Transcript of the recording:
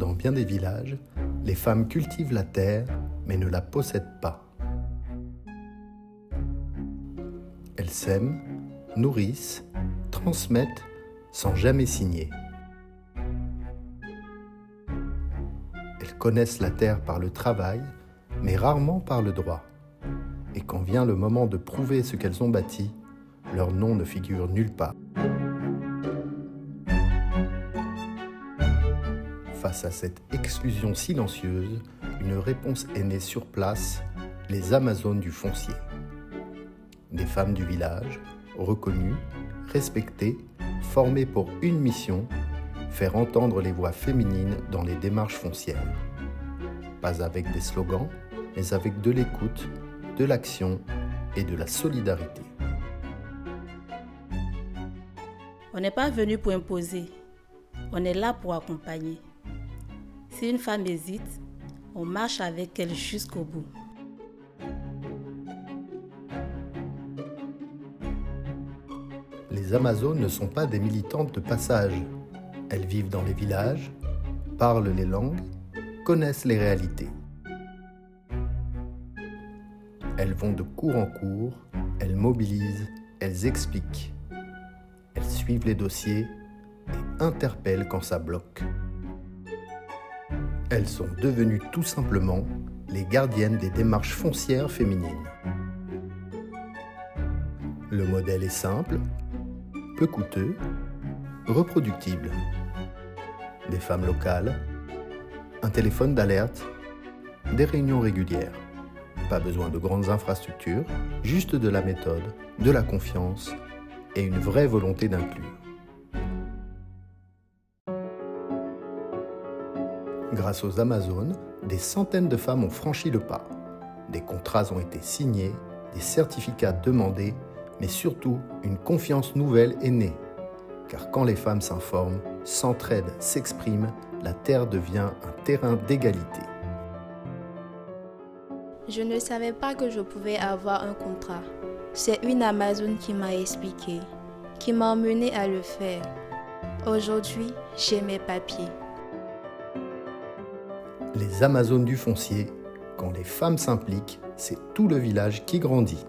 dans bien des villages, les femmes cultivent la terre, mais ne la possèdent pas. Elles sèment, nourrissent, transmettent, sans jamais signer. Elles connaissent la terre par le travail, mais rarement par le droit. Et quand vient le moment de prouver ce qu'elles ont bâti, leur nom ne figure nulle part. Face à cette exclusion silencieuse, une réponse est née sur place, les Amazones du foncier. Des femmes du village, reconnues, respectées, formées pour une mission, faire entendre les voix féminines dans les démarches foncières. Pas avec des slogans, mais avec de l'écoute, de l'action et de la solidarité. On n'est pas venu pour imposer, on est là pour accompagner. Si une femme hésite, on marche avec elle jusqu'au bout. Les Amazones ne sont pas des militantes de passage. Elles vivent dans les villages, parlent les langues, connaissent les réalités. Elles vont de cours en cours, elles mobilisent, elles expliquent. Elles suivent les dossiers et interpellent quand ça bloque. Elles sont devenues tout simplement les gardiennes des démarches foncières féminines. Le modèle est simple, peu coûteux, reproductible. Des femmes locales, un téléphone d'alerte, des réunions régulières. Pas besoin de grandes infrastructures, juste de la méthode, de la confiance et une vraie volonté d'inclure. Grâce aux Amazones, des centaines de femmes ont franchi le pas. Des contrats ont été signés, des certificats demandés, mais surtout, une confiance nouvelle est née. Car quand les femmes s'informent, s'entraident, s'expriment, la terre devient un terrain d'égalité. Je ne savais pas que je pouvais avoir un contrat. C'est une Amazone qui m'a expliqué, qui m'a emmenée à le faire. Aujourd'hui, j'ai mes papiers. Les Amazones du foncier, quand les femmes s'impliquent, c'est tout le village qui grandit.